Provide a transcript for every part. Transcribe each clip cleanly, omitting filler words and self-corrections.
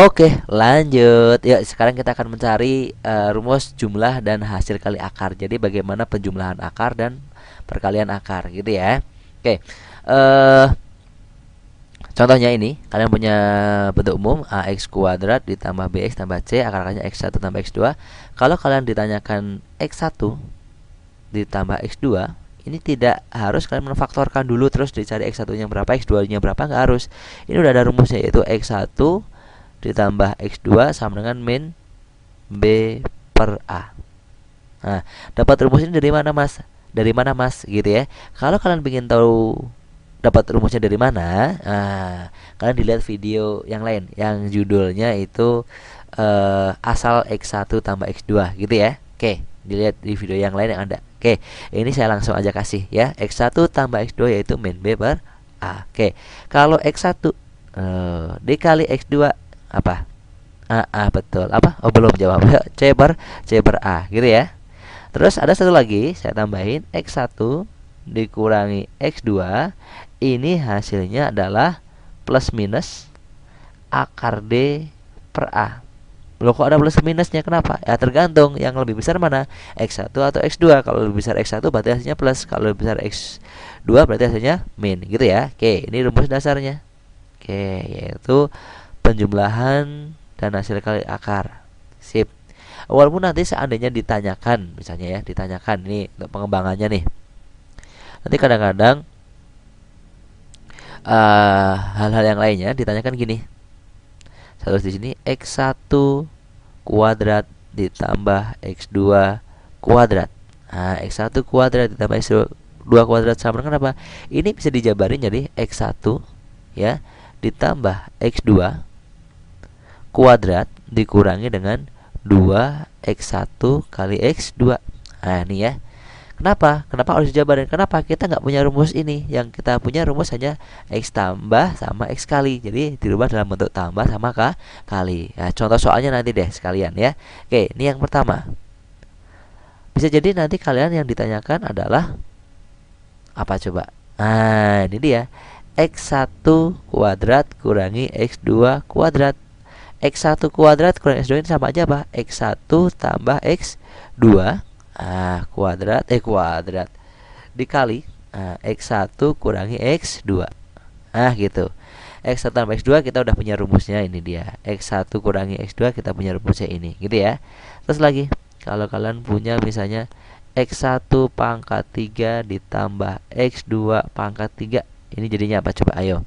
Oke, lanjut. Yuk, sekarang kita akan mencari rumus jumlah dan hasil kali akar. Jadi bagaimana penjumlahan akar dan perkalian akar, gitu ya. Oke. Eh Contohnya ini, kalian punya bentuk umum ax kuadrat ditambah bx tambah c, akar-akarnya x1 tambah x2. Kalau kalian ditanyakan x1 ditambah x2, ini tidak harus kalian menfaktorkan dulu terus dicari x1-nya berapa, x2-nya berapa, nggak harus. Ini udah ada rumusnya, yaitu x1 ditambah x2 sama dengan min b per a. Nah, dapat rumus ini dari mana, Mas? Dari mana, Mas? Gitu ya. Kalau kalian ingin tahu dapat rumusnya dari mana, kalian dilihat video yang lain yang judulnya itu asal x1 tambah x2, gitu ya. Oke, dilihat di video yang lain yang ada. Oke, ini saya langsung aja kasih ya. X1 tambah x2 yaitu min b per a. Oke, kalau x1 dikali x2 apa? Betul. Apa? Oh, belum jawab. C per a, gitu ya. Terus ada satu lagi, saya tambahin x1 dikurangi x2. Ini hasilnya adalah plus minus akar D per A. Loh, kok ada plus minusnya? Kenapa? Ya tergantung yang lebih besar mana, x1 atau x2. Kalau lebih besar x1 berarti hasilnya plus, kalau lebih besar x2 berarti hasilnya min, gitu ya. Oke, ini rumus dasarnya. Oke, yaitu penjumlahan dan hasil kali akar. Sip. Walaupun nanti seandainya ditanyakan, misalnya ya, ditanyakan ini untuk pengembangannya nih. Nanti kadang-kadang hal-hal yang lainnya ditanyakan gini. Satu di sini x1 kuadrat ditambah x2 kuadrat. Nah, x1 kuadrat ditambah x2 kuadrat sama dengan apa? Ini bisa dijabarin jadi x1 ya ditambah x2 kuadrat dikurangi dengan 2x1 kali x2. Nah, ini ya. Kenapa? Kenapa harus dijabarin? Kenapa? Kita nggak punya rumus ini. Yang kita punya rumus hanya x tambah sama x kali. Jadi dirubah dalam bentuk tambah sama kali. Nah, contoh soalnya nanti deh sekalian ya. Oke, ini yang pertama. Bisa jadi nanti kalian yang ditanyakan adalah apa coba? Nah, ini dia. X1 kuadrat kurangi x2 kuadrat. X1 kuadrat kurangi x2 ini sama aja apa? X1 tambah x2 kuadrat dikali x1 kurangi x2. Gitu. X1 tambah x2 kita udah punya rumusnya, ini dia. X1 kurangi x2 kita punya rumusnya ini, gitu ya. Terus lagi, kalau kalian punya misalnya x1 pangkat 3 ditambah x2 pangkat 3, ini jadinya apa coba? Ayo.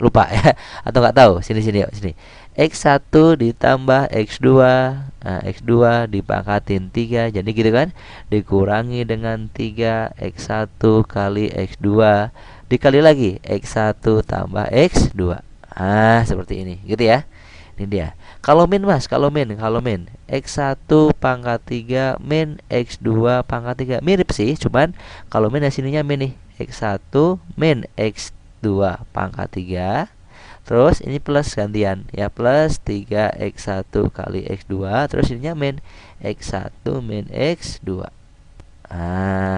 Lupa ya atau nggak tahu? Sini yuk, sini. X1 ditambah x2, x2 dipangkatin 3, jadi gitu kan, dikurangi dengan 3 x1 kali x2 dikali lagi x1 tambah x2. Seperti ini, gitu ya. Ini dia. Kalau min, Mas, kalau min x1 pangkat 3 min x2 pangkat 3. Mirip sih, cuman kalau min sininya min nih. X1 min x2 pangkat 3. Terus ini plus gantian ya, plus 3x1 kali x2. Terus ininya min x1 min x2.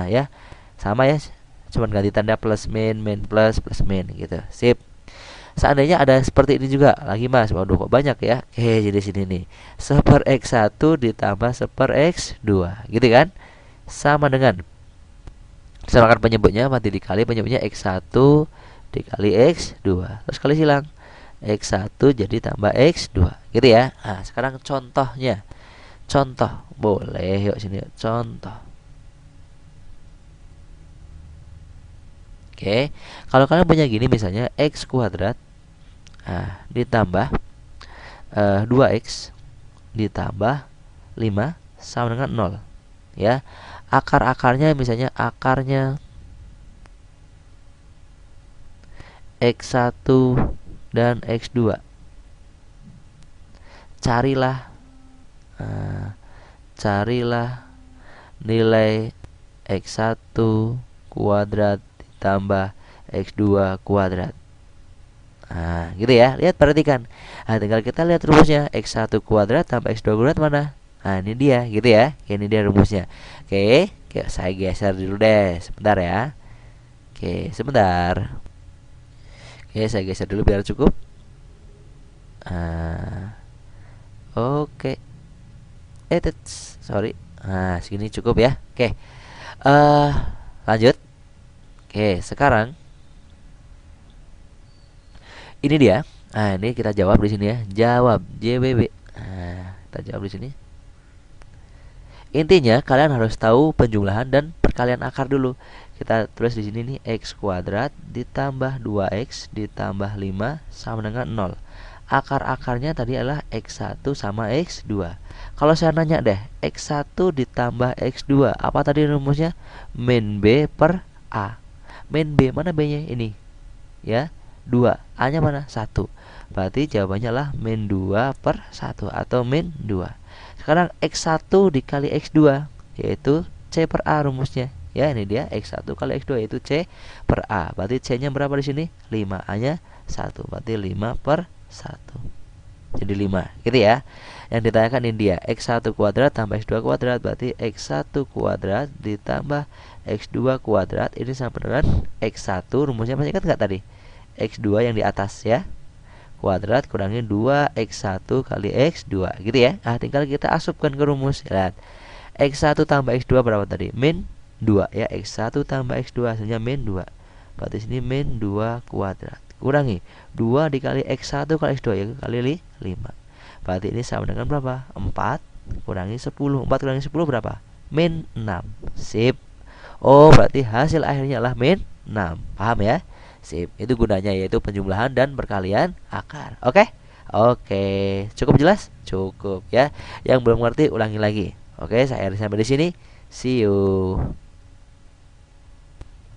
Ya. Sama ya. Cuman ganti tanda plus min plus min gitu. Sip. Seandainya ada seperti ini juga lagi, Mas. Waduh, kok banyak ya. Oke, jadi sini nih. Seper x1 ditambah seper x2, gitu kan? Sama dengan samakan penyebutnya, mati dikali penyebutnya x1 dikali x2. Terus kali silang. X1 jadi tambah x2, gitu ya. Nah, sekarang contohnya. Contoh. Boleh, yuk sini yuk. Contoh. Oke. Kalau kalian punya gini misalnya x kuadrat ditambah 2x ditambah 5 sama dengan 0 ya. Akar-akarnya misalnya akarnya x1 dan x2. Carilah nilai x1 kuadrat ditambah x2 kuadrat. Gitu ya. Lihat, perhatikan. Tinggal kita lihat rumusnya. X1 kuadrat tambah x2 kuadrat mana? Ini dia, gitu ya. Ini dia rumusnya. Oke, saya geser dulu deh. Sebentar ya. Oke, sebentar. Oke, saya geser dulu biar cukup. Ah, oke. Sorry. Nah, segini cukup ya. Oke. Lanjut. Oke, sekarang ini dia. Nah, ini kita jawab di sini ya. Jawab JWB. Nah, kita jawab di sini. Intinya kalian harus tahu penjumlahan dan perkalian akar dulu. Kita tulis di sini nih x kuadrat ditambah 2x ditambah 5 sama dengan 0. Akar-akarnya tadi adalah x1 sama x2. Kalau saya nanya deh, x1 ditambah x2, apa tadi rumusnya? Min B per A. Min B, mana B-nya? Ini. Ya, 2. A-nya mana? 1. Berarti jawabannya adalah min 2 per 1 atau min 2. Sekarang x1 dikali x2 yaitu C per A rumusnya. Ya, ini dia x1 kali x2 yaitu C per A. Berarti C-nya berapa di sini? 5, A-nya 1. Berarti 5 per 1. Jadi 5, gitu ya. Yang ditanyakan ini dia, x1 kuadrat tambah x2 kuadrat berarti x1 kuadrat ditambah x2 kuadrat ini sama dengan x1 rumusnya masih ingat nggak tadi? X2 yang di atas ya. Kuadrat kurangi 2x1 kali x2 gitu ya. Nah, tinggal kita asupkan ke rumus. Lihat. X1 tambah x2 berapa tadi? Min 2 ya. X1 tambah x2 hasilnya min 2. Berarti sini min 2 kuadrat. Kurangi 2 dikali x1 kali x2 ya kali 5. Berarti ini sama dengan berapa? 4 kurangi 10. 4 kurangi 10 berapa? Min 6. Sip. Oh, berarti hasil akhirnya adalah min 6. Paham ya? Sip, itu gunanya yaitu penjumlahan dan perkalian akar. Oke? Oke, cukup jelas? Cukup ya. Yang belum ngerti ulangi lagi. Oke, saya sampai di sini. See you.